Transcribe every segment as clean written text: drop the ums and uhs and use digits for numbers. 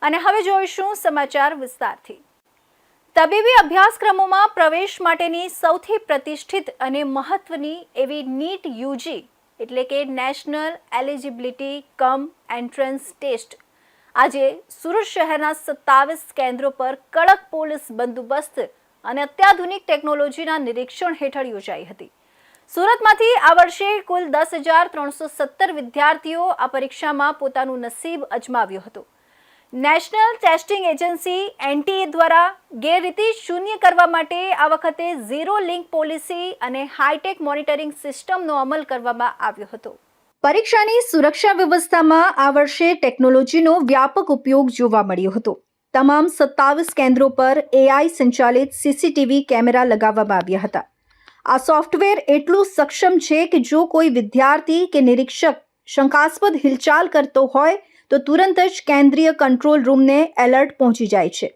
અને હવે જોઈશું સમાચાર વિસ્તારથી। તબીબી અભ્યાસક્રમોમાં પ્રવેશ માટેની સૌથી પ્રતિષ્ઠિત અને મહત્વની એવી નીટ યુજી એટલે કે national eligibility cum entrance test આજે સુરત શહેરના 27 કેન્દ્રો પર કડક પોલીસ બંદોબસ્ત અને અત્યાધુનિક ટેકનોલોજીના નિરીક્ષણ હેઠળ યોજાઈ હતી। સુરતમાંથી આ વર્ષે કુલ 10,317 વિદ્યાર્થીઓ આ પરીક્ષામાં પોતાનું નસીબ અજમાવ્યું હતું। નેશનલ ટેસ્ટિંગ એજન્સી એનટીએ દ્વારા ગેરરીતિ શૂન્ય કરવા માટે આ વખતે ઝીરો લિંક પોલિસી અને હાઈટેક મોનિટરિંગ સિસ્ટમનો અમલ કરવામાં આવ્યો હતો। પરીક્ષાની સુરક્ષા વ્યવસ્થામાં આ વર્ષે ટેકનોલોજીનો વ્યાપક ઉપયોગ જોવા મળ્યો હતો। તમામ 27 કેન્દ્રો પર એઆઈ સંચાલિત સીસીટીવી કેમેરા લગાવવામાં આવ્યા હતા। આ સોફ્ટવેર એટલું સક્ષમ છે કે જો કોઈ વિદ્યાર્થી કે નિરીક્ષક શંકાસ્પદ હિલચાલ કરતો હોય તો તુરંત જ કેન્દ્રીય કંટ્રોલ રૂમને એલર્ટ પહોંચી જાય છે।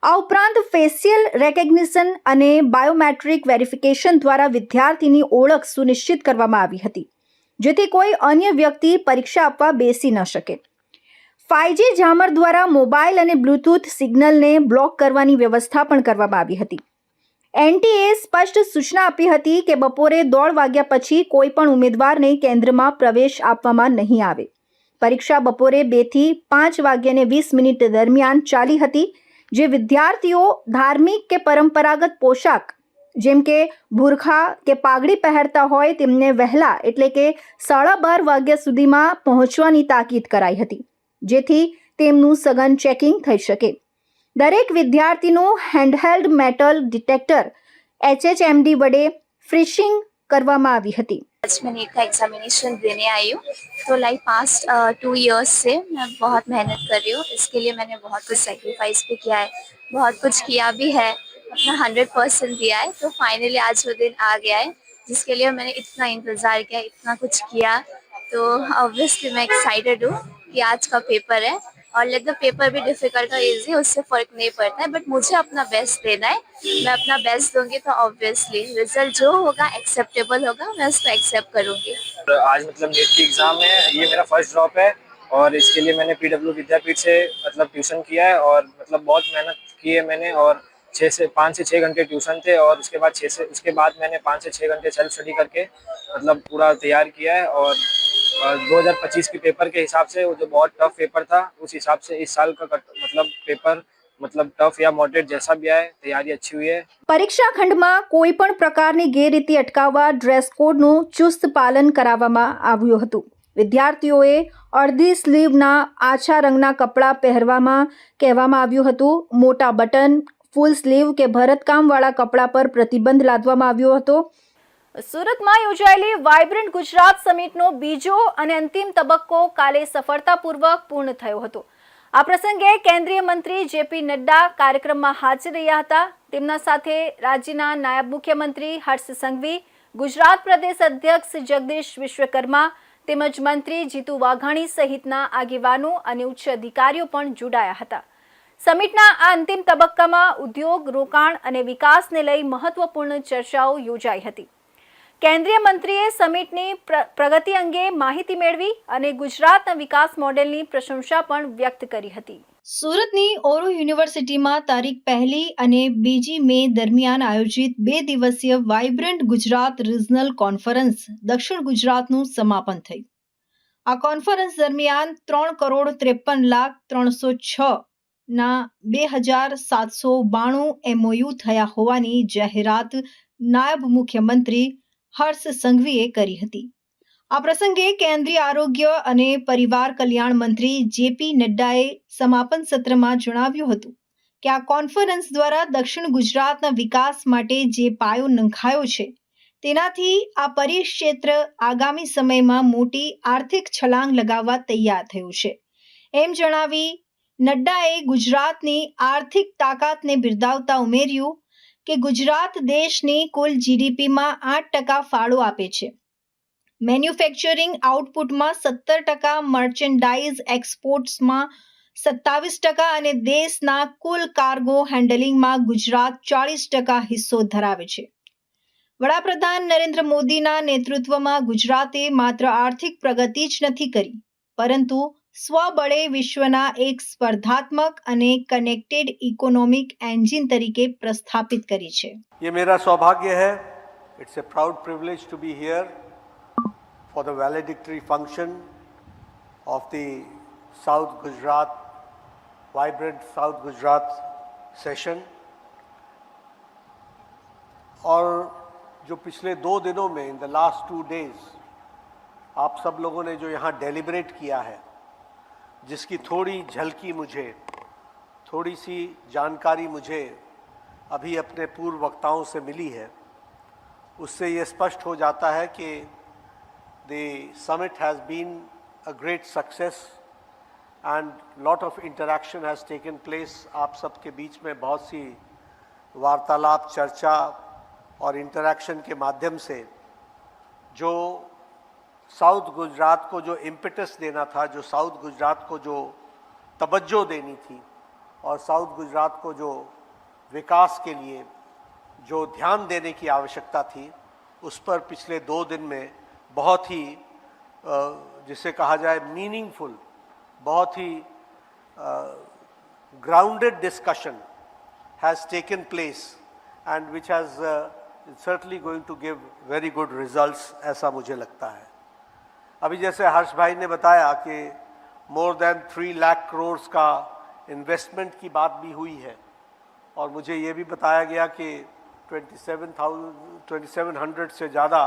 આ ઉપરાંત ફેશિયલ રેકગ્નિશન અને બાયોમેટ્રિક વેરિફિકેશન દ્વારા વિદ્યાર્થીની ઓળખ સુનિશ્ચિત કરવામાં આવી હતી, જેથી કોઈ અન્ય વ્યક્તિ પરીક્ષા આપવા બેસી ન શકે। 5G જામર દ્વારા મોબાઈલ અને બ્લૂટૂથ સિગ્નલને બ્લોક કરવાની વ્યવસ્થા પણ કરવામાં આવી હતી। એનટીએ સ્પષ્ટ સૂચના આપી હતી કે બપોરે 1:30 વાગ્યા પછી કોઈ પણ ઉમેદવારને કેન્દ્રમાં પ્રવેશ આપવામાં નહીં આવે। પરીક્ષા બપોરે 2 થી 5 વાગ્યાને 20 મિનિટ દરમિયાન ચાલી હતી, જે વિદ્યાર્થીઓ ધાર્મિક કે પરંપરાગત પોશાક જેમ કે બુરખા કે પાઘડી પહેરતા હોય તેમને વહેલા એટલે કે 12:30 વાગ્યા સુધીમાં પહોંચવાની તાકીદ કરાઈ હતી, જેથી તેમનું સઘન ચેકિંગ થઈ શકે। દરેક વિદ્યાર્થીનું હેન્ડહેલ્ડ મેટલ ડિટેક્ટર HHMD વડે ફ્રીશિંગ કરવામાં આવી હતી। आज मैं नीट का एग्जामिनेशन देने आई हूँ। तो लाइक पास्ट 2 इयर्स से मैं बहुत मेहनत कर रही हूँ। इसके लिए मैंने बहुत कुछ सेक्रीफाइस भी किया है, बहुत कुछ किया भी है, अपना 100% दिया है। तो फाइनली आज वो दिन आ गया है जिसके लिए मैंने इतना इंतज़ार किया, इतना कुछ किया। तो ऑब्वियसली मैं एक्साइटेड हूँ कि आज का पेपर है और लेट द पेपर भी डिफिकल्ट और इजी, उससे फ़र्क नहीं पड़ता है, बट मुझे अपना बेस्ट देना है। मैं अपना बेस्ट दूंगी तो ऑब्वियसली रिजल्ट जो होगा एक्सेप्टेबल होगा, मैं उसको एक्सेप्ट करूंगी। आज मतलब नीट की एग्ज़ाम है, ये मेरा फर्स्ट ड्रॉप है और इसके लिए मैंने पीडब्ल्यू विद्यापीठ से मतलब ट्यूशन किया है और मतलब बहुत मेहनत की है मैंने। और 5 से 6 घंटे ट्यूशन थे और उसके बाद मैंने 5 से 6 घंटे सेल्फ स्टडी करके मतलब पूरा तैयार किया है। और 2025 के पेपर के हिसाब से वो जो बहुत टफ पेपर था, उस हिसाब से इस साल का मतलब पेपर मतलब टफ या मॉडरेट जैसा भी आए, तैयारी अच्छी हुई है। પરીક્ષા ખંડમાં કોઈ પણ પ્રકારની ગેરરીતિ અટકાવવા ડ્રેસ કોડનું ચુસ્ત પાલન કરાવવામાં આવ્યું હતું। વિદ્યાર્થીઓએ અડધી સ્લીવના આછા રંગના કપડાં પહેરવામાં કહેવામાં આવ્યું હતું। મોટા બટન, ફૂલ સ્લીવ કે ભરતકામવાળા કપડાં પર પ્રતિબંધ લાદવામાં આવ્યો હતો। સુરતમાં યોજાયેલી વાઇબ્રન્ટ ગુજરાત સમિટનો બીજો અને અંતિમ તબક્કો કાલે સફળતાપૂર્વક પૂર્ણ થયો હતો। આ પ્રસંગે કેન્દ્રીય મંત્રી જેપી નડ્ડા કાર્યક્રમમાં હાજર રહ્યા હતા। તેમના સાથે રાજ્યના નાયબ મુખ્યમંત્રી હર્ષ સંઘવી, ગુજરાત પ્રદેશ અધ્યક્ષ જગદીશ વિશ્વકર્મા તેમજ મંત્રી જીતુ વાઘાણી સહિતના આગેવાનો અને ઉચ્ચ અધિકારીઓ પણ જોડાયા હતા। સમિટના આ અંતિમ તબક્કામાં ઉદ્યોગ, રોકાણ અને વિકાસને લઈ મહત્વપૂર્ણ ચર્ચાઓ યોજાઈ હતી। કેન્દ્રીય મંત્રીએ સમિટની પ્રગતિ અંગે માહિતી મેળવી અને ગુજરાતના વિકાસ મોડેલની પ્રશંસા પણ વ્યક્ત કરી હતી। સુરતની ઓરો યુનિવર્સિટીમાં તારીખ 1 અને 2 મે દરમિયાન આયોજિત 2 દિવસીય વાઇબ્રન્ટ ગુજરાત રિજનલ કોન્ફરન્સ દક્ષિણ ગુજરાતનું સમાપન થયું। આ કોન્ફરન્સ દરમિયાન 3,53,306 ના 2,792 MOU થયા હોવાની જાહેરાત નાયબ મુખ્યમંત્રી હર્ષ સંઘવીએ કરી હતી। આ પ્રસંગે કેન્દ્રીય આરોગ્ય અને પરિવાર કલ્યાણ મંત્રી જેપી નડ્ડાએ સમાપન સત્રમાં જણાવ્યું હતું કે આ કોન્ફરન્સ દ્વારા દક્ષિણ ગુજરાતના વિકાસ માટે જે પાયો નંખાયો છે તેનાથી આ પરિક્ષેત્ર આગામી સમયમાં મોટી આર્થિક છલાંગ લગાવવા તૈયાર થયું છે। એમ જણાવી નડ્ડાએ ગુજરાતની આર્થિક તાકાતને બિરદાવતા ઉમેર્યું કે ગુજરાત દેશની કુલ જીડીપીમાં 8% ફાળો આપે છે। મેન્યુફેક્ચરિંગ આઉટપુટમાં 17%, મર્ચેન્ડાઇઝ એક્સપોર્ટ્સમાં 27% અને દેશના કુલ કાર્ગો હેન્ડલિંગમાં ગુજરાત 40% હિસ્સો ધરાવે છે। વડાપ્રધાન નરેન્દ્ર મોદીના નેતૃત્વમાં ગુજરાતે માત્ર આર્થિક પ્રગતિ જ નથી કરી, પરંતુ સ્વબળે વિશ્વના એક સ્પર્ધાત્મક અને કનેક્ટેડ ઇકોનોમિક એન્જિન તરીકે પ્રસ્થાપિત કરી છે. ये मेरा सौभाग्य है. It's a proud privilege to be here for the valedictory function of the south Gujarat vibrant south Gujarat session. और जो पिछले 2 दिनों में इन द लास्ट 2 days आप सब लोगों ने जो यहाँ डेलिब्रेट किया है, जिसकी थोड़ी झलकी मुझे, थोड़ी सी जानकारी मुझे अभी अपने पूर्व वक्ताओं से मिली है, उससे ये स्पष्ट हो जाता है कि the summit has been a great success and lot of interaction has taken place. आप सबके बीच में बहुत सी वार्तालाप, चर्चा और इंटरेक्शन के माध्यम से जो साउथ गुजरात को जो इम्पेटस देना था, जो साउथ गुजरात को जो तवज्जो देनी थी और साउथ गुजरात को जो विकास के लिए जो ध्यान देने की आवश्यकता थी, उस पर पिछले 2 दिन में बहुत ही जिसे कहा जाए मीनिंगफुल, बहुत ही grounded discussion has taken place and which has certainly going to give very good results, ऐसा मुझे लगता है. अभी जैसे हर्ष भाई ने बताया कि more than 3 लाख करोड़ का इन्वेस्टमेंट की बात भी हुई है और मुझे ये भी बताया गया कि 2700 से ज़्यादा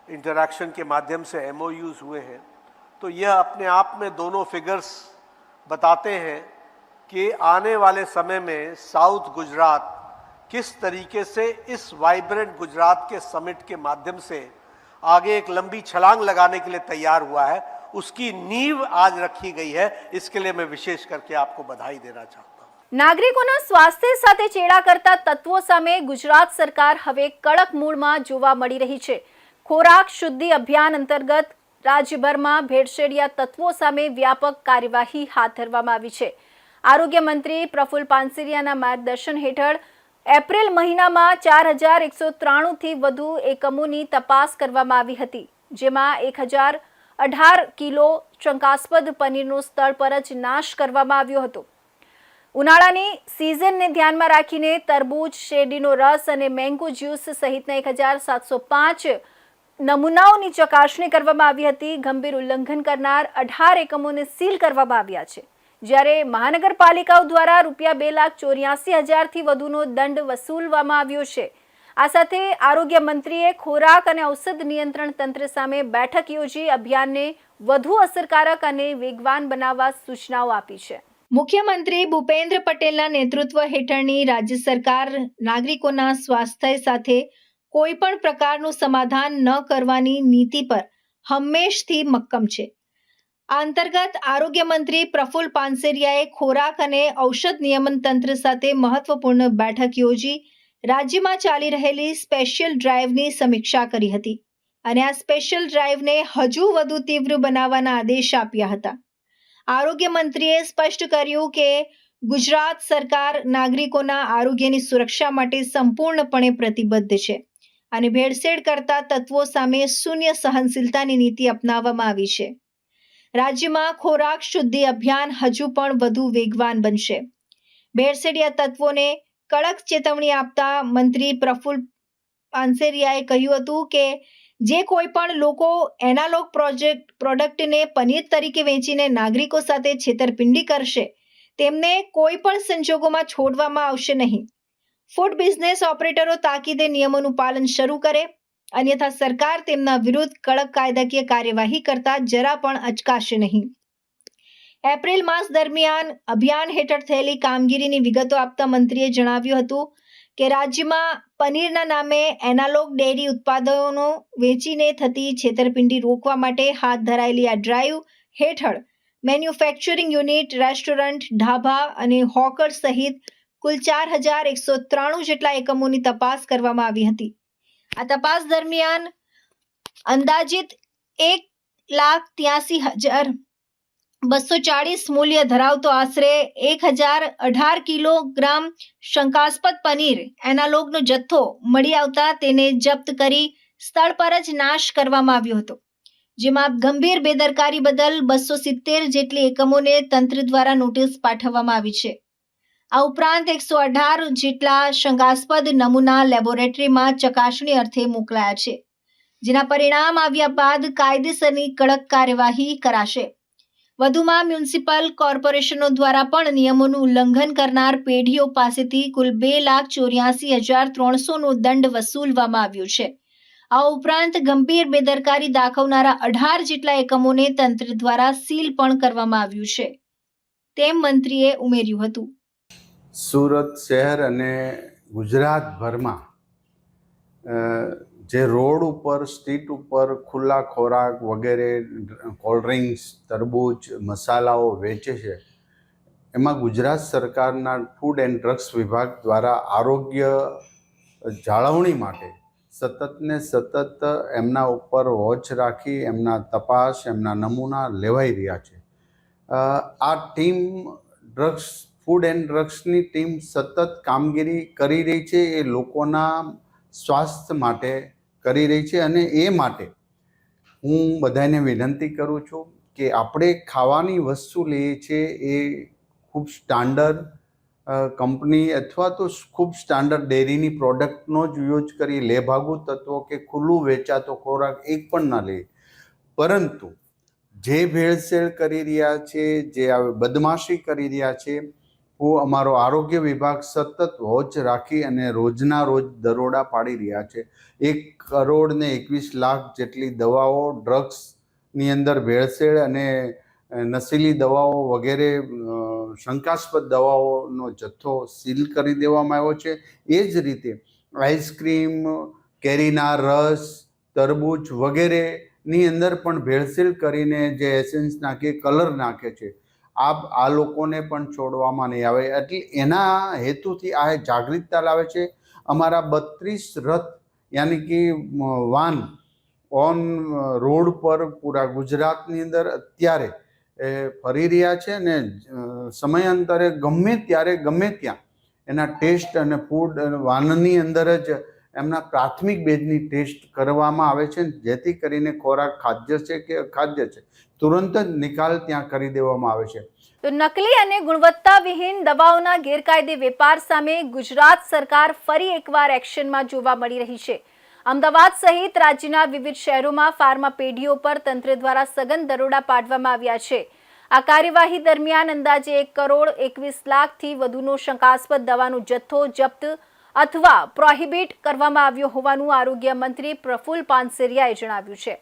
इंटरेक्शन के माध्यम से MOUs हुए हैं. तो यह अपने आप में दोनों फिगर्स बताते हैं कि आने वाले समय में साउथ गुजरात किस तरीके से इस वाइब्रेंट गुजरात के समिट के माध्यम से आगे एक लंबी छलांग लगाने के लिए तैयार हुआ है, उसकी नींव आज रखी गई है. इसके लिए मैं विशेष करके आपको बधाई देना चाहता हूँ. નાગરિકોના સ્વાસ્થ્ય સાથે ચેડા કરતા તત્વો સામે ગુજરાત સરકાર હવે કડક મૂડમાં જોવા મળી રહી છે. ખોરાક શુદ્ધિ અભિયાન અંતર્ગત રાજ્યભરમાં ભેળસેળિયા તત્વો સામે વ્યાપક કાર્યવાહી હાથ ધરવામાં આવી છે. આરોગ્ય મંત્રી પ્રફુલ પાનસેરિયાના માર્ગદર્શન હેઠળ એપ્રિલ મહિનામાં 4193 થી વધુ એકમોની તપાસ કરવામાં આવી હતી, જેમાં 1018 કિલો શંકાસ્પદ પનીરનો સ્થળ પર જ નાશ કરવામાં આવ્યો હતો. ઉનાળાની સિઝનને ધ્યાનમાં રાખીને તરબૂચ, શેરડીનો રસ અને મેંગો જ્યુસ સહિતના 1705 નમૂનાઓની ચકાસણી કરવામાં આવી હતી. ગંભીર ઉલ્લંઘન કરનાર 18 એકમોને સીલ કરવામાં આવ્યા છે, જ્યારે મહાનગરપાલિકાઓ દ્વારા ₹2,84,000 થી વધુનો દંડ વસૂલવામાં આવ્યો છે. આ સાથે આરોગ્ય મંત્રીએ ખોરાક અને ઔષધ નિયંત્રણ તંત્ર સામે બેઠક યોજી અભિયાનને વધુ અસરકારક અને વેગવાન બનાવવા સૂચનાઓ આપી છે. મુખ્યમંત્રી ભૂપેન્દ્ર પટેલના નેતૃત્વ હેઠળની રાજ્ય સરકાર નાગરિકોના સ્વાસ્થ્ય સાથે કોઈ પણ પ્રકારનું સમાધાન ન કરવાની નીતિ પર હંમેશથી મક્કમ છે. આ અંતર્ગત આરોગ્ય મંત્રી પ્રફુલ પાનસેરિયાએ ખોરાક અને ઔષધ નિયમન તંત્ર સાથે મહત્વપૂર્ણ બેઠક યોજી રાજ્યમાં ચાલી રહેલી સ્પેશિયલ ડ્રાઈવની સમીક્ષા કરી હતી અને આ સ્પેશિયલ ડ્રાઈવને હજુ વધુ તીવ્ર બનાવવાના આદેશ આપ્યા હતા. આરોગ્ય મંત્રીએ સ્પષ્ટ કર્યું કે ગુજરાત સરકાર નાગરિકોના આરોગ્યની સુરક્ષા માટે સંપૂર્ણપણે પ્રતિબદ્ધ છે અને ભેળસેળ કરતા તત્વો સામે શૂન્ય સહનશીલતાની નીતિ અપનાવવામાં આવી છે. રાજ્યમાં ખોરાક શુદ્ધિ અભિયાન હજુ પણ વધુ વેગવાન બનશે. ભેળસેળિયા તત્વોને કડક ચેતવણી આપતા મંત્રી પ્રફુલ પાનસેરિયાએ કહ્યું હતું કે જે કોઈ પણ લોકો એનાલોગ પ્રોડક્ટને પનીર તરીકે વેચીને નાગરિકો સાથે છેતરપિંડી કરશે તેમને કોઈ પણ સંજોગોમાં છોડવામાં આવશે નહીં. ફૂડ બિઝનેસ ઓપરેટરો તાકીદે નિયમોનું પાલન શરૂ કરે, અન્યથા સરકાર તેમના વિરુદ્ધ કડક કાયદાકીય કાર્યવાહી કરતા જરા પણ અચકાશે નહીં. એપ્રિલ માસ દરમિયાન અભિયાન હેઠળ થયેલી કામગીરીની વિગતો આપતા મંત્રીએ જણાવ્યું હતું કે રાજ્યમાં પનીરના નામે એનાલોગ ડેરી ઉત્પાદનો વેચીને થતી છેતરપિંડી રોકવા માટે હાથ ધરાયેલી આ ડ્રાઈવ હેઠળ મેન્યુફેક્ચરિંગ યુનિટ, રેસ્ટોરન્ટ, ઢાબા અને હોકર સહિત કુલ 4193 જેટલા એકમોની તપાસ કરવામાં આવી હતી. આ તપાસ દરમિયાન અંદાજિત 1,83,240 મૂલ્ય ધરાવતો આશરે 1018 કિલોગ્રામ શંકાસ્પદ પનીર એનાલોગનો જથ્થો મળી આવતા તેને જપ્ત કરી સ્થળ પર જ નાશ કરવામાં આવ્યો હતો. જેમાં ગંભીર બેદરકારી બદલ 270 જેટલી એકમોને તંત્ર દ્વારા નોટિસ પાઠવવામાં આવી છે. આ ઉપરાંત 118 જેટલા શંકાસ્પદ નમૂના લેબોરેટરીમાં ચકાસણી અર્થે મોકલાયા છે, જેના પરિણામ આવ્યા બાદ કાયદેસરની કડક કાર્યવાહી કરાશે. વધુમાં મ્યુનિસિપલ કોર્પોરેશનો દ્વારા પણ નિયમોનું ઉલ્લંઘન કરનાર પેઢીઓ પાસેથી કુલ 2,84,300નો દંડ વસૂલવામાં આવ્યો છે. આ ઉપરાંત ગંભીર બેદરકારી દાખવનારા 18 જેટલા એકમોને તંત્ર દ્વારા સીલ પણ કરવામાં આવ્યું છે, તેમ મંત્રીએ ઉમેર્યું હતું. સુરત શહેર અને ગુજરાતભરમાં જે રોડ ઉપર, સ્ટ્રીટ ઉપર ખુલ્લા ખોરાક વગેરે, કોલ્ડ ડ્રિંક્સ, તરબૂચ, મસાલાઓ વેચે છે, એમાં ગુજરાત સરકારના ફૂડ એન્ડ ડ્રગ્સ વિભાગ દ્વારા આરોગ્ય જાળવણી માટે સતત ને સતત એમના ઉપર વોચ રાખી એમના તપાસ, એમના નમૂના લેવાઈ રહ્યા છે. આ ટીમ ફૂડ એન્ડ ડ્રગ્સની ટીમ સતત કામગીરી કરી રહી છે. એ લોકોના સ્વાસ્થ્ય માટે કરી રહી છે અને એ માટે હું બધાને વિનંતી કરું છું કે આપણે ખાવાની વસ્તુ લઈએ છીએ એ ખૂબ સ્ટાન્ડર્ડ કંપની અથવા તો ખૂબ સ્ટાન્ડર્ડ ડેરીની પ્રોડક્ટનો જ યુઝ કરી, લેભાગુ તત્વો કે ખુલ્લું વેચાતો ખોરાક એક પણ ના લઈએ. પરંતુ જે ભેળસેળ કરી રહ્યા છે, જે બદમાશી કરી રહ્યા છે, અમારો આરોગ્ય વિભાગ સતત વોચ રાખી અને રોજના રોજ દરોડા પાડી રહ્યા છે. 1,21,00,000 જેટલી દવાઓ, ડ્રગ્સની અંદર ભેળસેળ અને નશીલી દવાઓ વગેરે શંકાસ્પદ દવાઓનો જથ્થો સીલ કરી દેવામાં આવ્યો છે. એ જ રીતે આઈસ્ક્રીમ, કેરીના રસ, તરબૂચ વગેરેની અંદર પણ ભેળસેળ કરીને જે એસેન્સ નાખે, કલર નાખે છે, આ લોકોને પણ છોડવામાં નહીં આવે. એટલે એના હેતુથી આ જાગૃતતા લાવે છે. અમારા 32 રથ યાની કે વાન ઓન રોડ પર પૂરા ગુજરાતની અંદર અત્યારે ફરી રહ્યા છે ને સમયાંતરે ગમે ત્યારે ગમે ત્યાં એના ટેસ્ટ અને ફૂડ વાનની અંદર જ એમના પ્રાથમિક બેઝની ટેસ્ટ કરવામાં આવે છે, જેથી કરીને ખોરાક ખાદ્ય છે કે અખાદ્ય છે તુરંત જ નિકાલ ત્યાં કરી દેવામાં આવે છે. તો નકલી અને ગુણવત્તાવિહીન દવાઓના ગેરકાયદે વેપાર સામે ગુજરાત સરકાર ફરી એકવાર એક્શનમાં જોવા મળી રહી છે. અમદાવાદ સહિત રાજ્યના વિવિધ શહેરોમાં ફાર્મા પેઢીઓ પર તંત્ર દ્વારા સઘન દરોડા પાડવામાં આવ્યા છે. આ કાર્યવાહી દરમિયાન અંદાજે 1,21,00,000થી વધુનો શંકાસ્પદ દવાનો જથ્થો જપ્ત અથવા પ્રોહિબિટ કરવામાં આવ્યો હોવાનું આરોગ્ય મંત્રી પ્રફુલ્લ પાનસેરિયાએ જણાવ્યું છે.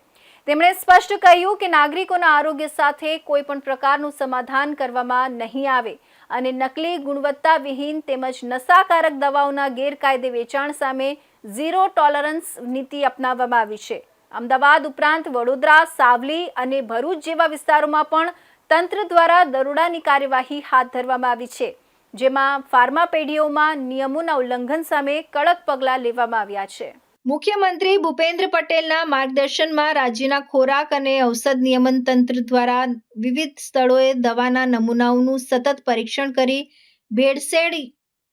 તેમણે સ્પષ્ટ કહ્યું કે નાગરિકોના આરોગ્ય સાથે કોઈ પણ પ્રકારનું સમાધાન કરવામાં નહીં આવે અને નકલી, ગુણવત્તાવિહીન તેમજ નશાકારક દવાઓના ગેરકાયદે વેચાણ સામે ઝીરો ટોલરન્સ નીતિ અપનાવવામાં આવી છે. અમદાવાદ ઉપરાંત વડોદરા, સાવલી અને ભરૂચ જેવા વિસ્તારોમાં પણ તંત્ર દ્વારા દરોડાની કાર્યવાહી હાથ ધરવામાં આવી છે, જેમાં ફાર્મા પેઢીઓમાં નિયમોના ઉલ્લંઘન સામે કડક પગલાં લેવામાં આવ્યા છે. મુખ્યમંત્રી ભૂપેન્દ્ર પટેલના માર્ગદર્શનમાં રાજ્યના ખોરાક અને ઔષધ નિયમન તંત્ર દ્વારા વિવિધ સ્થળોએ દવાના નમૂનાઓનું સતત પરીક્ષણ કરી ભેળસેળ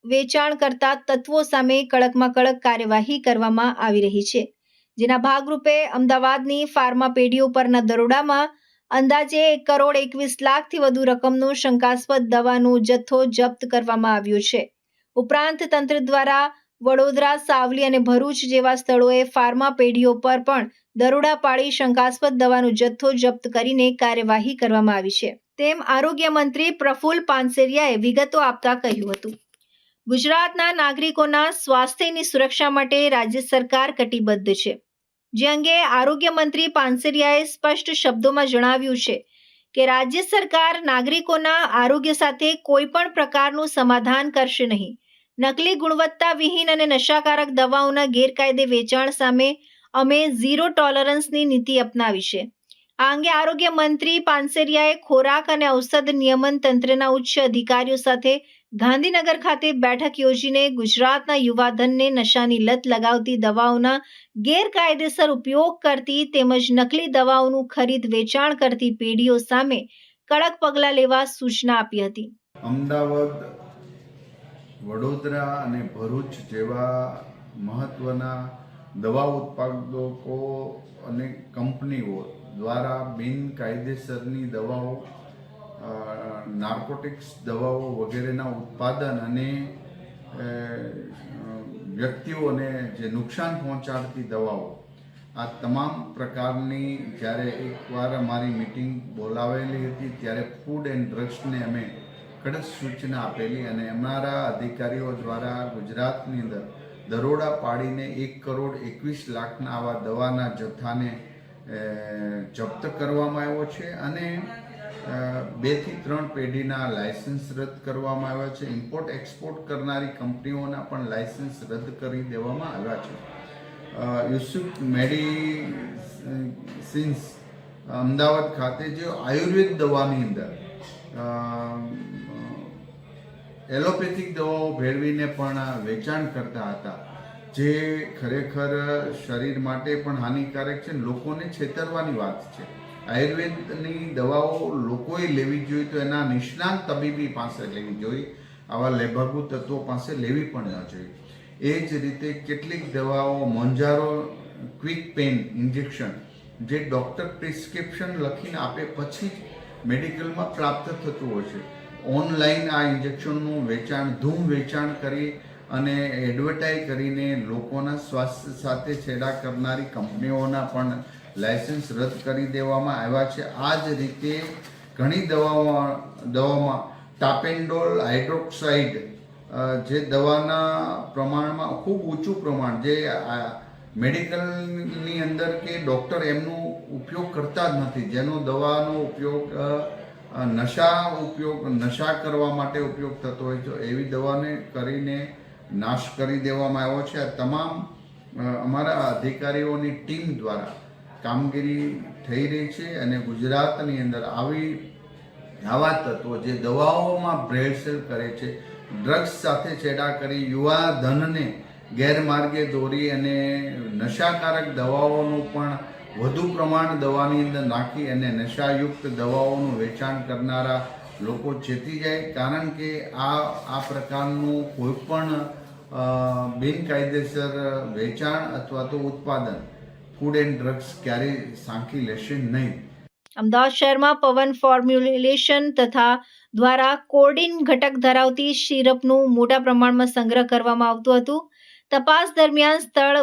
વેચાણ કરતા તત્વો સામે કડકમાં કડક કાર્યવાહી કરવામાં આવી રહી છે. જેના ભાગરૂપે અમદાવાદની ફાર્મા પેઢીઓ પરના દરોડામાં અંદાજે 1,21,00,000થી વધુ રકમનો શંકાસ્પદ દવાનો જથ્થો જપ્ત કરવામાં આવ્યો છે. ઉપરાંત તંત્ર દ્વારા વડોદરા, સાવલી અને ભરૂચ જેવા સ્થળોએ ફાર્મા પેઢીઓ પર પણ દરોડા પાડી શંકાસ્પદ દવાનો જથ્થો જપ્ત કરીને કાર્યવાહી કરવામાં આવી છે, તેમ આરોગ્ય મંત્રી પ્રફુલ્લ પાનસેરિયાએ વિગતો આપતા કહ્યું હતું. ગુજરાતના નાગરિકોના સ્વાસ્થ્યની સુરક્ષા માટે રાજ્ય સરકાર કટિબદ્ધ છે, જે અંગે આરોગ્ય મંત્રી પાનસેરિયાએ સ્પષ્ટ શબ્દોમાં જણાવ્યું છે કે રાજ્ય સરકાર નાગરિકોના આરોગ્ય સાથે કોઈ પણ પ્રકારનું સમાધાન કરશે નહીં. નકલી, ગુણવત્તાવિહીન અને નશાકારક દવાઓના ગેરકાયદે વેચાણ સામે અમે ઝીરો ટોલરન્સની નીતિ અપનાવી છે. આ અંગે આરોગ્ય મંત્રી પાનસેરિયાએ ખોરાક અને ઔષધ નિયમન તંત્રના ઉચ્ચ અધિકારીઓ સાથે ગાંધીનગર ખાતે બેઠક યોજીને ગુજરાતના યુવાધનને નશાની લત લગાવતી દવાઓના ગેરકાયદેસર ઉપયોગ કરતી તેમજ નકલી દવાઓનું ખરીદ વેચાણ કરતી પેઢીઓ સામે કડક પગલાં લેવા સૂચના આપી હતી. અમદાવાદ, વડોદરા અને ભરૂચ જેવા મહત્ત્વના દવા ઉત્પાદકો અને કંપનીઓ દ્વારા બિનકાયદેસરની દવાઓ, નાર્કોટિક્સ દવાઓ વગેરેના ઉત્પાદન અને વ્યક્તિઓને જે નુકસાન પહોંચાડતી દવાઓ, આ તમામ પ્રકારની જ્યારે એકવાર અમારી મિટિંગ બોલાવેલી હતી ત્યારે ફૂડ એન્ડ ડ્રગ્સને અમે કડક સૂચના આપેલી અને અમારા અધિકારીઓ દ્વારા ગુજરાતની અંદર દરોડા પાડીને 1,21,00,000ના આવા દવાના જથ્થાને જપ્ત કરવામાં આવ્યો છે અને 2 થી 3 પેઢીના લાયસન્સ રદ કરવામાં આવ્યા છે. ઇમ્પોર્ટ એક્સપોર્ટ કરનારી કંપનીઓના પણ લાયસન્સ રદ કરી દેવામાં આવ્યા છે. યુસુફ મેડિસિન્સ અમદાવાદ ખાતે જે આયુર્વેદ દવાની અંદર એલોપેથિક દવાઓ ભેળવીને પણ વેચાણ કરતા હતા, જે ખરેખર શરીર માટે પણ હાનિકારક છે, લોકોને છેતરવાની વાત છે. આયુર્વેદની દવાઓ લોકોએ લેવી જોઈએ તો એના નિષ્ણાત તબીબી પાસે લેવી જોઈએ, આવા લેભાગુ તત્વો પાસે લેવી પણ ન જોઈએ. એ જ રીતે કેટલીક દવાઓ મોન્જારો ક્વિક પેન ઇન્જેક્શન જે ડૉક્ટર પ્રિસ્ક્રિપ્શન લખીને આપે પછી જ મેડિકલમાં પ્રાપ્ત થતું હોય છે, ઓનલાઈન આ ઇન્જેક્શનનું વેચાણ ધૂમ વેચાણ કરી અને એડવર્ટાઇઝ કરીને લોકોના સ્વાસ્થ્ય સાથે છેડા કરનારી કંપનીઓના પણ લાયસન્સ રદ કરી દેવામાં આવ્યા છે. આ જ રીતે ઘણી દવામાં ટાપેન્ડોલ હાઇડ્રોક્સાઇડ જે દવાના પ્રમાણમાં ખૂબ ઊંચું પ્રમાણ, જે મેડિકલની અંદર કે ડૉક્ટર એમનો ઉપયોગ કરતા જ નથી, જેનો દવાનો ઉપયોગ નશા કરવા માટે ઉપયોગ થતો હોય છે, એવી દવાને કરીને નાશ કરી દેવામાં આવ્યો છે. આ તમામ અમારા અધિકારીઓની ટીમ દ્વારા કામગીરી થઈ રહી છે અને ગુજરાતની અંદર આવા તત્વો જે દવાઓમાં ભેળસેળ કરે છે, ડ્રગ્સ સાથે છેડા કરી યુવા ધનને ગેરમાર્ગે દોરી અને નશાકારક દવાઓનું પણ વધુ પ્રમાણ દવાની અંદર નાખી અને નશાયુક્ત દવાઓનું વેચાણ કરનારા લોકો ચેતી જાય, કારણ કે આ પ્રકારનું કોઈ પણ બિનકાયદેસર વેચાણ અથવા તો ઉત્પાદન ફૂડ એન્ડ ડ્રગ્સ ક્યારેય સાંખી લેશે નહીં. અમદાવાદ શહેરમાં પવન ફોર્મ્યુલેશન તથા દ્વારા કોડિન ઘટક ધરાવતી સિરપનું મોટા પ્રમાણમાં સંગ્રહ કરવામાં આવતું હતું. તપાસ દરમિયાન સ્થળ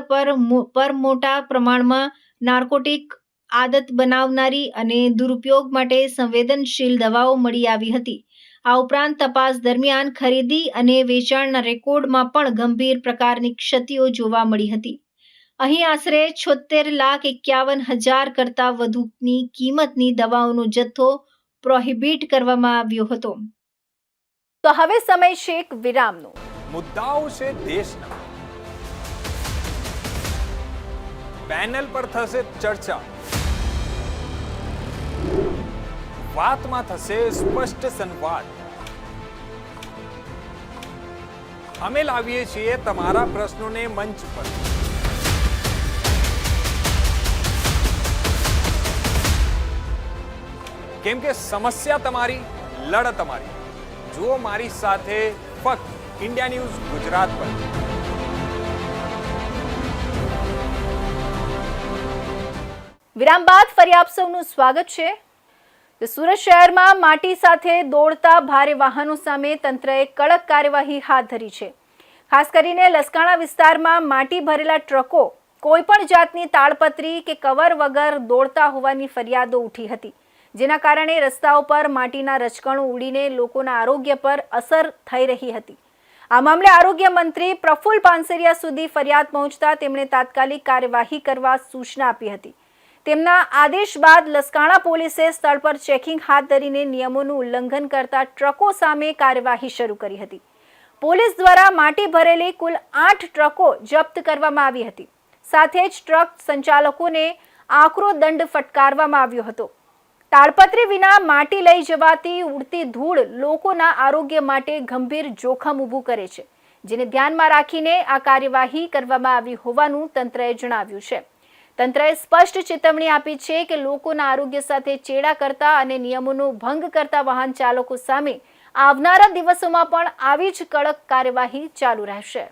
પર મોટા પ્રમાણમાં નાર્કોટિક આદત બનાવનારી અને દુરુપયોગ માટે સંવેદનશીલ દવાઓ મળી આવી હતી. આ ઉપરાંત તપાસ દરમિયાન ખરીદી અને વેચાણના રેકોર્ડમાં પણ ગંભીર પ્રકારની ક્ષતિઓ જોવા મળી હતી. અહીં આશરે 76,51,000 કરતાં વધુની કિંમતની દવાઓનો જથ્થો પ્રોહિબિટ કરવામાં આવ્યો હતો. તો હવે સમય છે એક વિરામનો. મુદ્દાઓ છે દેશના, પેનલ પર થશે ચર્ચા, વાતમાં થશે સ્પષ્ટ સંવાદ. અમે લાવીએ છીએ તમારા પ્રશ્નોને મંચ પર. કેમ કે સમસ્યા તમારી, લડત તમારી. જુઓ મારી સાથે ફક્ત ઇન્ડિયા ન્યૂઝ ગુજરાત પર. વિરામ બાદ ફરી આપ સૌનું સ્વાગત છે. સુરત શહેરમાં માટી સાથે દોડતા ભારે વાહનો સામે તંત્રએ કડક કાર્યવાહી હાથ ધરી છે. ખાસ કરીને લસકાણા વિસ્તારમાં માટી ભરેલા ટ્રકો કોઈ પણ જાતની તાળપત્રી કે કવર વગર દોડતા હોવાની ફરિયાદો ઉઠી હતી, જેના કારણે રસ્તાઓ પર માટીના રજકણો ઉડીને લોકોના આરોગ્ય પર અસર થઈ રહી હતી. આ મામલે આરોગ્ય મંત્રી પ્રફુલ પાનસેરિયા સુધી ફરિયાદ પહોંચતા તેમણે તાત્કાલિક કાર્યવાહી કરવા સૂચના આપી હતી. તેમના આદેશ બાદ લસકાણા પોલીસે સ્થળ પર ચેકિંગ હાથ ધરીને નિયમોનું ઉલ્લંઘન કરતા ટ્રકો સામે કાર્યવાહી શરૂ કરી હતી. પોલીસ દ્વારા માટી ભરેલી કુલ 8 ટ્રકો જપ્ત કરવામાં આવી હતી. સાથે જ ટ્રક સંચાલકોને આકરો દંડ ફટકારવામાં આવ્યો હતો. તાળપત્રી વિના માટી લઈ જવાથી ઉડતી ધૂળ લોકોના આરોગ્ય માટે ગંભીર જોખમ ઊભું કરે છે, જેને ધ્યાનમાં રાખીને આ કાર્યવાહી કરવામાં આવી હોવાનું તંત્રએ જણાવ્યું છે. તંત્રએ સ્પષ્ટ ચેતવણી આપી છે કે લોકોના આરોગ્ય સાથે ચેડા કરતા અને નિયમોનો ભંગ કરતા વાહન ચાલકો સામે આવનારા દિવસોમાં પણ આવી જ કડક કાર્યવાહી ચાલુ રહેશે.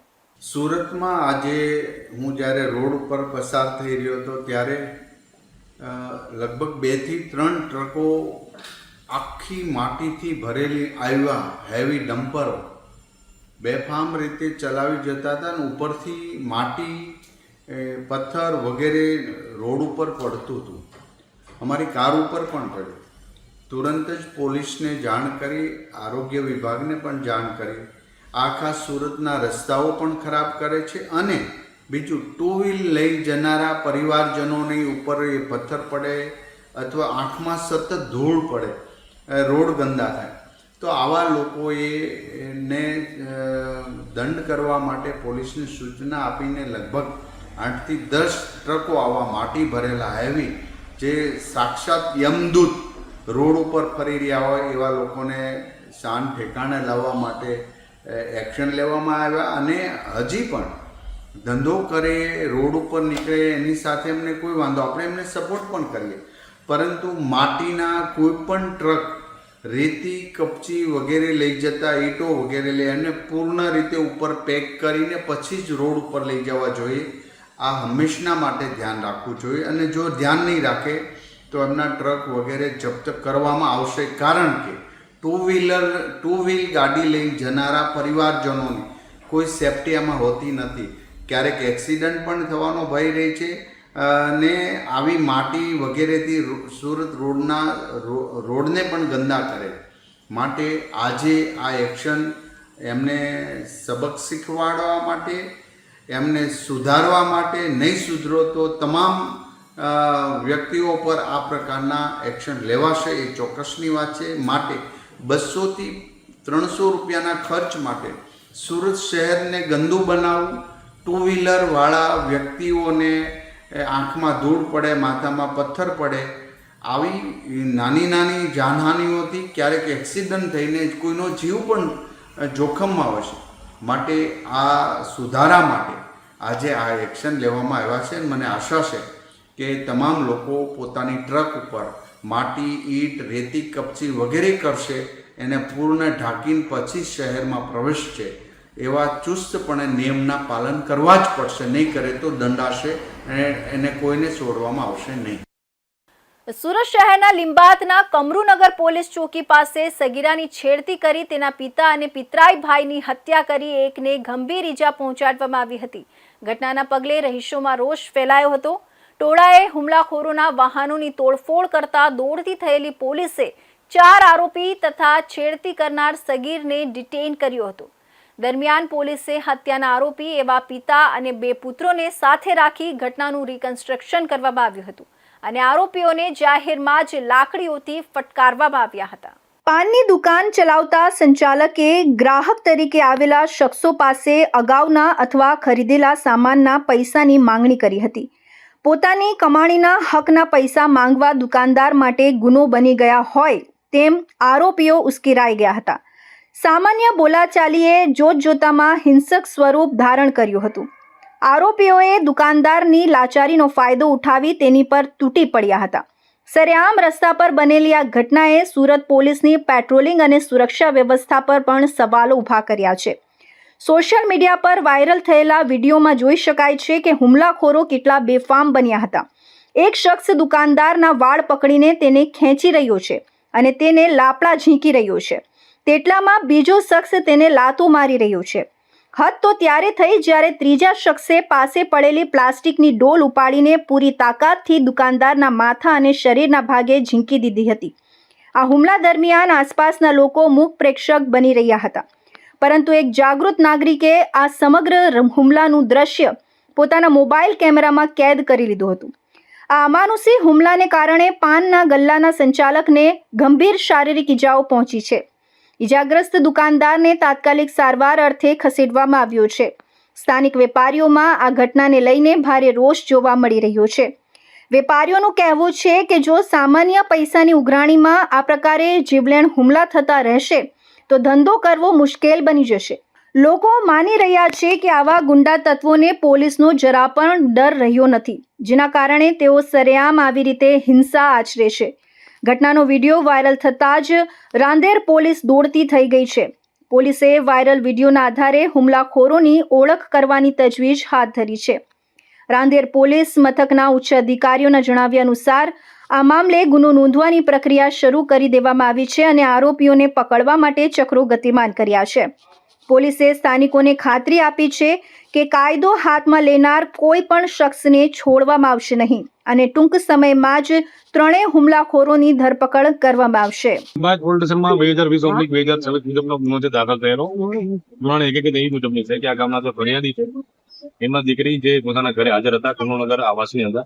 સુરતમાં આજે હું જ્યારે રોડ ઉપર પસાર થઈ રહ્યો હતો ત્યારે લગભગ 2 થી 3 ટ્રકો આખી માટીથી ભરેલી આવ્યા, હેવી ડમ્પરો બેફામ રીતે ચલાવી જતા હતા અને ઉપરથી માટી, પથ્થર વગેરે રોડ ઉપર પડતું હતું. અમારી કાર ઉપર પણ પડ્યું. તુરંત જ પોલીસને જાણ કરી, આરોગ્ય વિભાગને પણ જાણ કરી. આખા સુરતના રસ્તાઓ પણ ખરાબ કરે છે અને બીજું 2 વ્હીલ લઈ જનારા પરિવારજનોની ઉપર એ પથ્થર પડે અથવા આંખમાં સતત ધૂળ પડે, રોડ ગંદા થાય. તો આવા લોકોએ ને દંડ કરવા માટે પોલીસને સૂચના આપીને લગભગ 8 થી 10 ટ્રકો આવા માટી ભરેલા હેવી, જે સાક્ષાત યમદૂત રોડ ઉપર ફરી રહ્યા હોય એવા લોકોને શાન ઠેકાણે લાવવા માટે એક્શન લેવામાં આવ્યા. અને હજી પણ ધંધો કરે, રોડ ઉપર નીકળે એની સાથે એમને કોઈ વાંધો, આપણે એમને સપોર્ટ પણ કરીએ, પરંતુ માટીના કોઈ પણ ટ્રક રેતી, કપચી વગેરે લઈ જતા, ઈંટો વગેરે લઈ અને પૂર્ણ રીતે ઉપર પેક કરીને પછી જ રોડ ઉપર લઈ જવા જોઈએ. આ હંમેશના માટે ધ્યાન રાખવું જોઈએ અને જો ધ્યાન નહીં રાખે તો એમના ટ્રક વગેરે જપ્ત કરવામાં આવશે. કારણ કે 2 વ્હીલ ગાડી લઈ જનારા પરિવારજનોની કોઈ સેફટી આમાં હોતી નથી. ક્યારેક એક્સિડન્ટ પણ થવાનો ભય રહે છે અને આવી માટી વગેરેથી સુરત રોડને પણ ગંદા કરે. માટે આજે આ એક્શન એમને સબક શીખવાડવા માટે, એમને સુધારવા માટે, નહીં સુધરો તો તમામ વ્યક્તિઓ પર આ પ્રકારના એક્શન લેવાશે એ ચોક્કસની વાત છે. માટે 200 થી 300 રૂપિયાના ખર્ચ માટે સુરત શહેરને ગંદુ બનાવવું, 2 વ્હીલરવાળા વ્યક્તિઓને આંખમાં ધૂળ પડે, માથામાં પથ્થર પડે, આવી નાની નાની જાનહાનિઓથી ક્યારેક એક્સિડન્ટ થઈને કોઈનો જીવ પણ જોખમમાં આવશે. માટે આ સુધારા માટે આજે આ એક્શન લેવામાં આવ્યા છે. મને આશા છે કે તમામ લોકો પોતાની ટ્રક ઉપર માટી, ઈંટ, રેતી, કપચી વગેરે કરશે, એને પૂર્ણ ઢાંકીને પછી શહેરમાં પ્રવેશશે. એવા ચુસ્તપણે નિયમના પાલન કરવા જ પડશે. નહીં કરે તો દંડાશે અને એને કોઈને છોડવામાં આવશે નહીં. સુરત શહેરના લિંબાયતના કમરુનગર પોલીસ ચોકી પાસે સગીરાની છેડતી કરી તેના પિતા અને પિતરાઈ ભાઈની હત્યા કરી એકને ગંભીર ઈજા પહોંચાડવામાં આવી હતી. ઘટનાના પગલે રહીશોમાં રોષ ફેલાયો હતો. ટોળાએ હુમલાખોરોના વાહનોની તોડફોડ કરતા દોડતી થયેલી પોલીસે 4 આરોપી તથા છેડતી કરનાર સગીરને ડિટેઇન કર્યો હતો. દરમિયાન પોલીસે હત્યાના આરોપી એવા પિતા અને 2 પુત્રોને સાથે રાખી ઘટનાનું રિકન્સ્ટ્રક્શન કરવામાં આવ્યું હતું અને આરોપીઓને જાહેરમાં જ લાકડીઓથી ફટકારવામાં આવ્યા હતા. પાનની દુકાન ચલાવતા સંચાલકે ગ્રાહક તરીકે આવેલા શખ્સો પાસે અગાઉના અથવા ખરીદેલા સામાનના પૈસાની માંગણી કરી હતી. પોતાની કમાણીના હકના પૈસા માંગવા દુકાનદાર માટે ગુનો બની ગયા હોય તેમ આરોપીઓ ઉશ્કેરાઈ ગયા હતા. સામાન્ય બોલાચાલીએ જોતજોતામાં હિંસક સ્વરૂપ ધારણ કર્યું હતું. આરોપીઓએ દુકાનદારની લાચારીનો ફાયદો ઉઠાવી તેની પર તૂટી પડ્યા હતા. સરેઆમ રસ્તા પર બનેલી આ ઘટનાએ સુરત પોલીસની પેટ્રોલિંગ અને સુરક્ષા વ્યવસ્થા પર પણ સવાલો ઊભા કર્યા છે. સોશિયલ મીડિયા પર વાયરલ થયેલા વિડીયોમાં જોઈ શકાય છે કે હુમલાખોરો કેટલા બેફામ બન્યા હતા. એક શખ્સ દુકાનદારના વાળ પકડીને તેને ખેંચી રહ્યો છે અને તેને લાપડા ઝીંકી રહ્યો છે. તેટલામાં બીજો શખ્સ તેને લાતો મારી રહ્યો છે. હદ તો ત્યારે થઈ જ્યારે ત્રીજા શખ્સે પાસે પડેલી પ્લાસ્ટિકની ડોલ ઉપાડીને પૂરી તાકાતથી દુકાનદારના માથા અને શરીરના ભાગે ઝીંકી દીધી હતી. આ હુમલા દરમિયાન આસપાસના લોકો મૂક પ્રેક્ષક બની રહ્યા હતા. પરંતુ એક જાગૃત નાગરિકે આ સમગ્ર હુમલાનું દ્રશ્ય પોતાના મોબાઈલ કેમેરામાં કેદ કરી લીધું હતું. આ અમાનુષી હુમલાને કારણે પાનના ગલ્લાના સંચાલકને ગંભીર શારીરિક ઈજાઓ પહોંચી છે. ઈજાગ્રસ્ત દુકાનદારને તાત્કાલિક સારવાર અર્થે ખસેડવામાં આવ્યો છે. સ્થાનિક વેપારીઓમાં આ ઘટનાને લઈને ભારે રોષ જોવા મળી રહ્યો છે. વેપારીઓનું કહેવું છે કે જો સામાન્ય પૈસાની ઉઘરાણીમાં આ પ્રકારે જીવલેણ હુમલા થતા રહેશે તો ધંધો કરવો મુશ્કેલ બની જશે. લોકો માની રહ્યા છે કે આવા ગુંડા તત્વોને પોલીસનો જરા પણ ડર રહ્યો નથી, જેના કારણે તેઓ સરેઆમ આવી રીતે હિંસા આચરે છે. ઘટનાનો વિડીયો વાયરલ થતાં જ રાંદેર પોલીસ દોડતી થઈ ગઈ છે. પોલીસે વાયરલ વિડીયોના આધારે હુમલાખોરોની ઓળખ કરવાની તજવીજ હાથ ધરી છે. રાંદેર પોલીસ મથકના ઉચ્ચ અધિકારીઓના જણાવ્યા અનુસાર આ મામલે ગુનો નોંધવાની પ્રક્રિયા શરૂ કરી દેવામાં આવી છે અને આરોપીઓને પકડવા માટે ચક્રો ગતિમાન કર્યા છે. પોલીસે સ્થાનિકોને ખાતરી આપી છે કે કાયદો હાથમાં લેનાર કોઈ પણ શખ્સને છોડવામાં આવશે નહીં અને ટૂંક સમયમાં જ ત્રણેય હુમલાખોરોની ધરપકડ કરવામાં આવશે. પોલીસ સ્ટેશનમાં 2020/2026 મુજબનો ગુનો જે દાખલ થયેલો ધોરણ 1 એવી મુજબની છે કે આ ગામના જે ફરિયાદી છે એમના દીકરી જે પોતાના ઘરે હાજર હતા કરુણનગર આવાસની અંદર.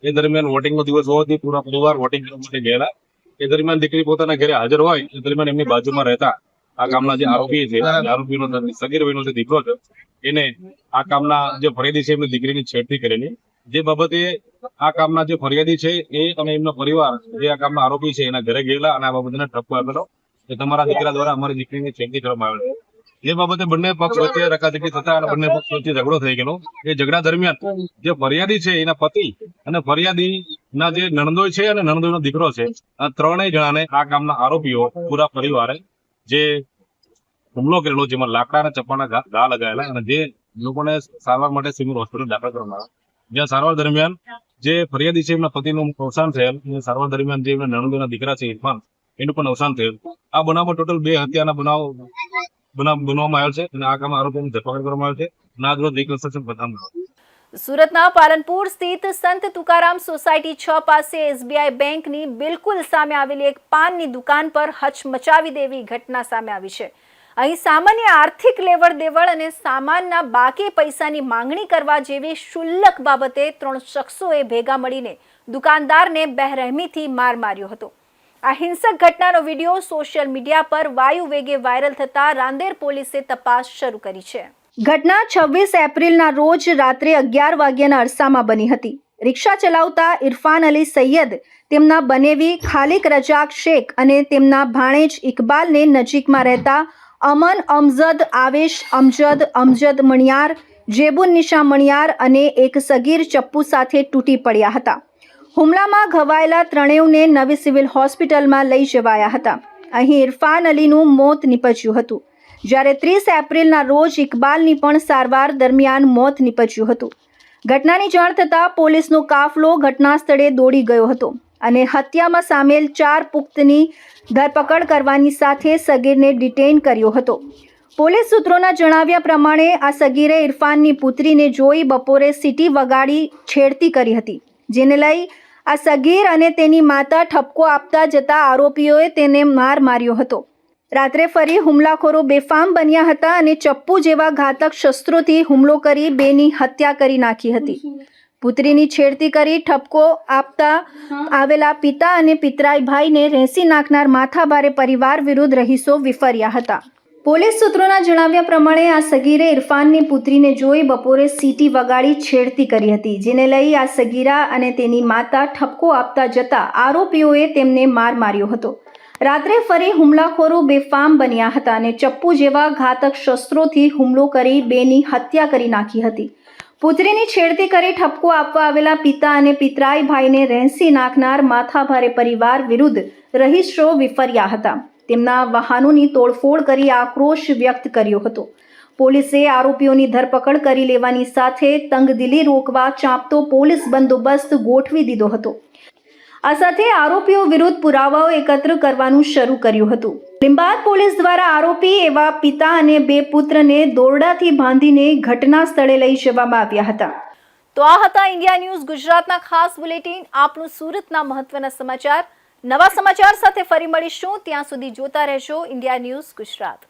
એ દરમિયાન વોટિંગનો દિવસ હોવાથી પૂરા પરિવાર વોટિંગ કરવા માટે ગયેલા. એ દરમિયાન દીકરી પોતાના ઘરે હાજર હોય એ દરમિયાન એમની બાજુમાં રહેતા આ ગામના જે આરોપી છે આરોપીનો સગીર વયનો જે દીકરો છે એને આ કામના જે ફરિયાદી છે એમની દીકરીની છેડતી કરેલી. જે બાબતે આ કામના જે ફરિયાદી છે એ અને એમનો પરિવાર જે આ કામના આરોપી છે એના ઘરે ગયેલા અને આ બાબતને ઠપકો આપેલો કે તમારા દીકરા દ્વારા અમારી દીકરીની છેડતી કરવામાં આવેલ છે. જે બાબતે બંને પક્ષ વચ્ચે રકાઝકી થતા અને બંને પક્ષ વચ્ચે ઝઘડો થઈ ગયેલો. એ ઝઘડા દરમિયાન જે ફરિયાદી છે એના પતિ અને ફરિયાદીના જે નણંદોઈ છે અને નણંદોઈનો દીકરો છે આ ત્રણેય જણાને આ કામના આરોપીઓ પૂરા પરિવારે જે હુમલો કરેલો જેમાં લાકડાના ચપ્પાના ઘા લગાવેલા અને જે લોકોને સારવાર માટે સિવિલ હોસ્પિટલ દાખલ કરવામાં આવ્યા. જ્યાં સારવાર દરમિયાન જે ફરિયાદી છે એમના પતિનું અવસાન થયેલ અને સારવાર દરમિયાન જે એમના નણંદોના દીકરા છે ઇરફાન એનું પણ અવસાન થયેલ. આ બનાવમાં ટોટલ 2 હત્યાના બનાવવામાં આવ્યો છે અને આ કામમાં આરોપીની ધરપકડ કરવામાં આવી છે અને આજ રોજ રિકન્સ્ટ્રક્શન બતાવવામાં આવ્યું. સુરતના પાલનપુર સ્થિત સંત તુકારામ સોસાયટી 6 પાસે SBI બેંકની બિલકુલ સામે આવેલી એક પાનની દુકાન પર હચમચાવી દેવી ઘટના સામે આવી છે. અહીં સામાન્ય આર્થિક લેવડ દેવડ અને સામાનના બાકી પૈસાની માંગણી કરવા જેવી ક્ષુલ્લક બાબતે 3 શખ્સોએ ભેગા મળીને દુકાનદારને બેરહેમીથી માર માર્યો હતો. આ હિંસક ઘટનાનો વિડીયો સોશિયલ મીડિયા પર વાયુ વેગે વાયરલ થતા રાંદેર પોલીસે તપાસ શરૂ કરી છે. ઘટના 26 એપ્રિલના રોજ રાત્રે 11 વાગ્યાના અરસામાં બની હતી. રિક્ષા ચલાવતા ઇરફાન અલી સૈયદ, તેમના બનેવી ખાલિક રજાક શેખ અને તેમના ભાણેજ ઇકબાલને નજીકમાં રહેતા અમન અમજદ, આવેશ અમજદ મણિયાર, જેબુન નિશા મણિયાર અને એક સગીર ચપ્પુ સાથે તૂટી પડ્યા હતા. હુમલામાં ઘવાયેલા ત્રણેયને નવી સિવિલ હોસ્પિટલમાં લઈ જવાયા હતા. અહીં ઇરફાન અલીનું મોત નીપજ્યું હતું, જ્યારે 30 એપ્રિલના રોજ ઇકબાલની પણ સારવાર દરમિયાન મોત નીપજ્યું હતું. ઘટનાની જાણ થતાં પોલીસનો કાફલો ઘટના સ્થળે દોડી ગયો હતો અને હત્યામાં સામેલ 4 પુખ્તની ધરપકડ કરવાની સાથે સગીરને ડિટેઇન કર્યો હતો. પોલીસ સૂત્રોના જણાવ્યા પ્રમાણે આ સગીરે ઇરફાનની પુત્રીને જોઈ બપોરે સીટી વગાડી છેડતી કરી હતી, જેને લઈ આ સગીર અને તેની માતા ઠપકો આપતા જતા આરોપીઓએ તેને માર માર્યો હતો. રાત્રે ફરી હુમલાખોરો બેફામ બન્યા હતા અને ચપ્પુ જેવા ઘાતક શસ્ત્રોથી હુમલો કરી બેની હત્યા કરી નાખી હતી. પુત્રીની છેડતી કરી ઠપકો આપતા આવેલા પિતા અને પિતરાઈ ભાઈને રેંસી નાખનાર માથાભારે પરિવાર વિરુદ્ધ રહીશો વિફર્યા હતા. પોલીસ સૂત્રોના જણાવ્યા પ્રમાણે આ સગીરે ઇરફાનની પુત્રીને જોઈ બપોરે સીટી વગાડી છેડતી કરી હતી, જેને લઈ આ સગીરા અને તેની માતા ઠપકો આપતા જતા આરોપીઓએ તેમને માર માર્યો હતો. રાત્રે ફરી હુમલાખોરો બેફામ બન્યા હતા અને ચપ્પુ જેવા ઘાતક શસ્ત્રોથી હુમલો કરી બેની હત્યા કરી નાખી હતી. પુત્રીની છેડતી કરી ઠપકો આપવા આવેલા પિતા અને પિતરાઈ ભાઈને રેંસી નાખનાર માથાભારે પરિવાર વિરુદ્ધ રહીશો વિફર્યા હતા. તેમના વાહનોની તોડફોડ કરી આક્રોશ વ્યક્ત કર્યો હતો. પોલીસે આરોપીઓની ધરપકડ કરી લેવાની સાથે તંગદિલી રોકવા ચાંપતો પોલીસ બંદોબસ્ત ગોઠવી દીધો હતો. આ સાથે આરોપીઓ વિરુદ્ધ પુરાવાઓ એકત્ર કરવાનું શરૂ કર્યું હતું. લીંબાદ પોલીસ દ્વારા આરોપી એવા પિતા અને 2 પુત્રને દોરડાથી બાંધીને ઘટના સ્થળે લઈ જવામાં આવ્યા હતા. તો આ હતા ઇન્ડિયા ન્યૂઝ ગુજરાતના ખાસ બુલેટિન. આપનું સુરતના મહત્વના સમાચાર. નવા સમાચાર સાથે ફરી મળીશું. ત્યાં સુધી જોતા રહેજો ઇન્ડિયા ન્યૂઝ ગુજરાત.